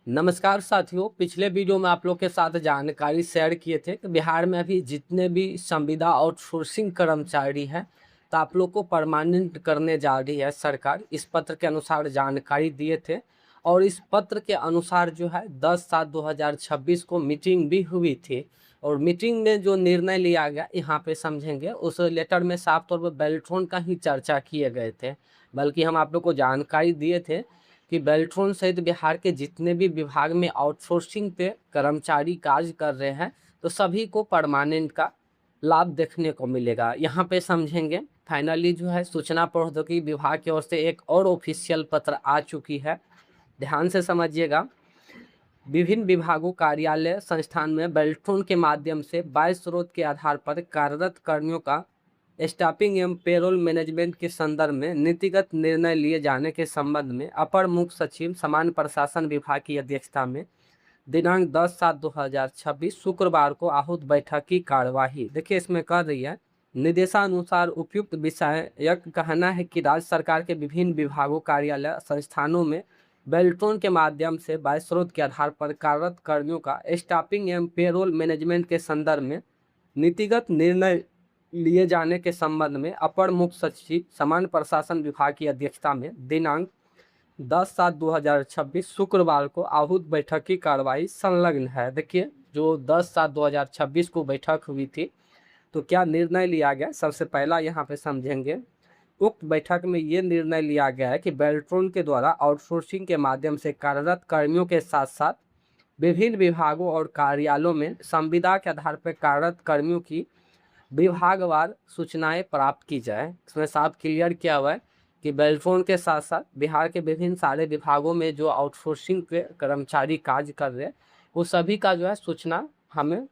नमस्कार साथियों, पिछले वीडियो में आप लोग के साथ जानकारी शेयर किए थे कि बिहार में अभी जितने भी संविदा आउटसोर्सिंग कर्मचारी हैं तो आप लोग को परमानेंट करने जा रही है सरकार। इस पत्र के अनुसार जानकारी दिए थे और इस पत्र के अनुसार जो है 10/7/2026 को मीटिंग भी हुई थी और मीटिंग में जो निर्णय लिया गया यहाँ पे समझेंगे। उस लेटर में साफ तौर पर बेल्ट्रॉन का ही चर्चा किए गए थे, बल्कि हम आप लोग को जानकारी दिए थे कि बेल्ट्रॉन सहित बिहार के जितने भी विभाग में आउटसोर्सिंग पे कर्मचारी कार्य कर रहे हैं तो सभी को परमानेंट का लाभ देखने को मिलेगा। यहाँ पे समझेंगे फाइनली जो है सूचना प्रौद्योगिकी विभाग की ओर से एक और ऑफिशियल पत्र आ चुकी है। ध्यान से समझिएगा। विभिन्न विभागों कार्यालय संस्थान में बेल्ट्रॉन के माध्यम से 22 स्रोत के आधार पर कार्यरत कर्मियों का स्टाफिंग एवं पेरोल मैनेजमेंट के संदर्भ में नीतिगत निर्णय लिए जाने के संबंध में अपर मुख्य सचिव सामान्य प्रशासन विभाग की अध्यक्षता में दिनांक 10/7/2026 शुक्रवार को आहूत बैठक की कार्यवाही। देखिए इसमें कर रही है निर्देशानुसार उपयुक्त विषयक कहना है कि राज्य सरकार के विभिन्न विभागों कार्यालय संस्थानों में बेल्ट्रॉन के माध्यम से 22 स्रोत के आधार पर कार्यरत कर्मियों का स्टाफिंग एवं पेरोल मैनेजमेंट के संदर्भ में नीतिगत निर्णय लिए जाने के संबंध में अपर मुख्य सचिव सामान्य प्रशासन विभाग की अध्यक्षता में दिनांक 10/7/2026 शुक्रवार को आहूत बैठक की कार्रवाई संलग्न है। देखिए जो 10/7/2026 को बैठक हुई थी तो क्या निर्णय लिया गया, सबसे पहला यहाँ पे समझेंगे। उक्त बैठक में ये निर्णय लिया गया है कि बेल्ट्रॉन के द्वारा आउटसोर्सिंग के माध्यम से कार्यरत कर्मियों के साथ साथ विभिन्न विभागों और कार्यालयों में संविदा के आधार पर कार्यरत कर्मियों की विभागवार सूचनाएं प्राप्त की जाए। इसमें साफ क्लियर किया हुआ है कि बेल्ट्रॉन के साथ साथ बिहार के विभिन्न सारे विभागों में जो आउटसोर्सिंग के कर्मचारी कार्य कर रहे हैं वो सभी का जो है सूचना हमें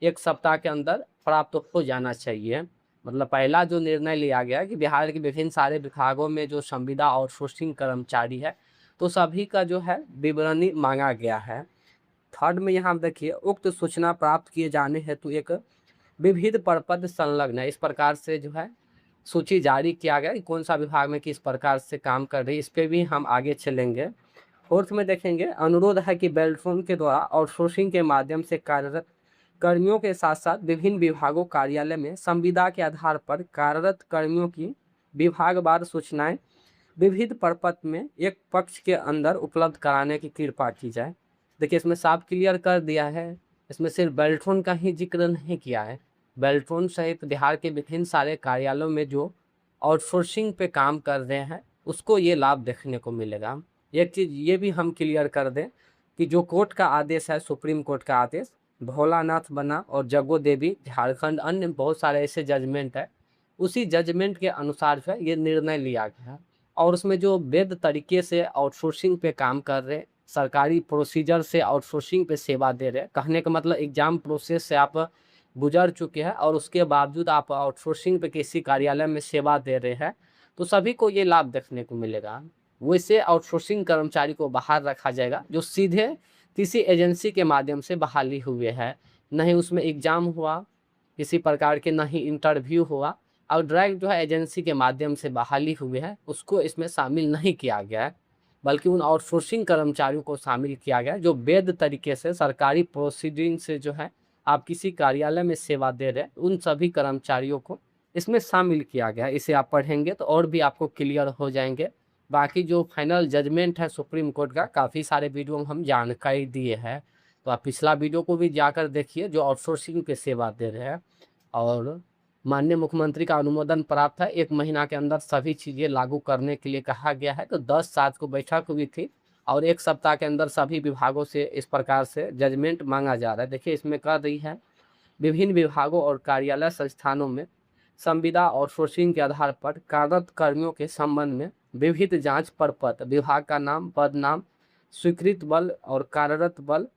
1 सप्ताह के अंदर प्राप्त हो जाना चाहिए। मतलब पहला जो निर्णय लिया गया कि बिहार के विभिन्न सारे विभागों में जो संविदा आउटसोर्सिंग कर्मचारी है तो सभी का जो है विवरणी मांगा गया है। थर्ड में यहाँ देखिए उक्त सूचना प्राप्त किए जाने हेतु एक विविध प्रपत्र संलग्न है। इस प्रकार से जो है सूची जारी किया गया कि कौन सा विभाग में किस प्रकार से काम कर रही है, इस पर भी हम आगे चलेंगे। फोर्थ में देखेंगे अनुरोध है कि बेल्ट्रॉन के द्वारा आउटसोर्सिंग के माध्यम से कार्यरत कर्मियों के साथ साथ विभिन्न विभागों कार्यालय में संविदा के आधार पर कार्यरत कर्मियों की विभागवार सूचनाएं विविध प्रपत्र में एक पक्ष के अंदर उपलब्ध कराने की कृपा की जाए। देखिए इसमें साफ क्लियर कर दिया है, इसमें सिर्फ बेल्ट्रॉन का ही जिक्र नहीं किया है। बेल्ट्रॉन सहित बिहार के विभिन्न सारे कार्यालयों में जो आउटसोर्सिंग पे काम कर रहे हैं उसको ये लाभ देखने को मिलेगा। एक चीज़ ये भी हम क्लियर कर दें कि जो कोर्ट का आदेश है, सुप्रीम कोर्ट का आदेश, भोलानाथ बना और जग्गो देवी झारखंड, अन्य बहुत सारे ऐसे जजमेंट है, उसी जजमेंट के अनुसार जो है ये निर्णय लिया गया। और उसमें जो वैध तरीके से आउटसोर्सिंग पे काम कर रहे, सरकारी प्रोसीजर से आउटसोर्सिंग पे सेवा दे रहे, कहने का मतलब एग्जाम प्रोसेस से आप गुजर चुके हैं और उसके बावजूद आप आउटसोर्सिंग पे किसी कार्यालय में सेवा दे रहे हैं तो सभी को ये लाभ देखने को मिलेगा। वैसे आउटसोर्सिंग कर्मचारी को बाहर रखा जाएगा जो सीधे किसी एजेंसी के माध्यम से बहाली हुए हैं, नहीं उसमें एग्जाम हुआ किसी प्रकार के, नहीं इंटरव्यू हुआ, और डायरेक्ट जो है एजेंसी के माध्यम से बहाली हुए हैं उसको इसमें शामिल नहीं किया गया है, बल्कि उन आउटसोर्सिंग कर्मचारियों को शामिल किया गया है जो वैध तरीके से सरकारी प्रोसीडिंग से जो है आप किसी कार्यालय में सेवा दे रहे हैं, उन सभी कर्मचारियों को इसमें शामिल किया गया है। इसे आप पढ़ेंगे तो और भी आपको क्लियर हो जाएंगे। बाकी जो फाइनल जजमेंट है सुप्रीम कोर्ट का, काफ़ी सारे वीडियो में हम जानकारी दिए हैं, तो आप पिछला वीडियो को भी जाकर देखिए जो आउटसोर्सिंग पे सेवा दे रहे हैं। और माननीय मुख्यमंत्री का अनुमोदन प्राप्त है, 1 महीना के अंदर सभी चीज़ें लागू करने के लिए कहा गया है। तो 10/7 को बैठक हुई थी और 1 सप्ताह के अंदर सभी विभागों से इस प्रकार से जजमेंट मांगा जा रहा है। देखिए इसमें कर रही है विभिन्न विभागों और कार्यालय संस्थानों में संविदा आउटसोर्सिंग के आधार पर कार्यरत कर्मियों के संबंध में विविध जांच प्रपत्र, विभाग का नाम, पद नाम, स्वीकृत बल और कार्यरत बल,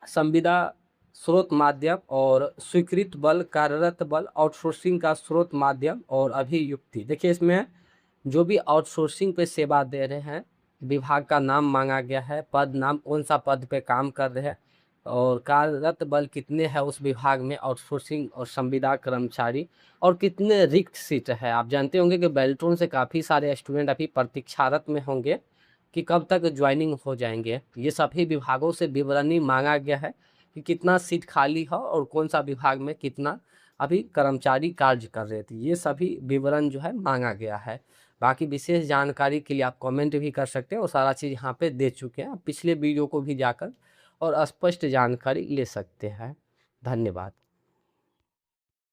संविदा स्रोत माध्यम और स्वीकृत बल, कार्यरत बल, आउटसोर्सिंग का स्रोत माध्यम और अभियुक्ति। देखिए इसमें जो भी आउटसोर्सिंग पे सेवा दे रहे हैं विभाग का नाम मांगा गया है, पद नाम, कौन सा पद पे काम कर रहे हैं और कार्यरत बल कितने हैं उस विभाग में आउटसोर्सिंग और संविदा कर्मचारी, और कितने रिक्त सीट है। आप जानते होंगे कि बेल्ट्रॉन से काफ़ी सारे स्टूडेंट अभी प्रतीक्षारत में होंगे कि कब तक ज्वाइनिंग हो जाएंगे। ये सभी विभागों से विवरणी मांगा गया है कि कितना सीट खाली है और कौन सा विभाग में कितना अभी कर्मचारी कार्य कर रहे थे, ये सभी विवरण जो है मांगा गया है। बाकी विशेष जानकारी के लिए आप कमेंट भी कर सकते हैं और सारा चीज़ यहाँ पे दे चुके हैं, पिछले वीडियो को भी जाकर और स्पष्ट जानकारी ले सकते हैं। धन्यवाद।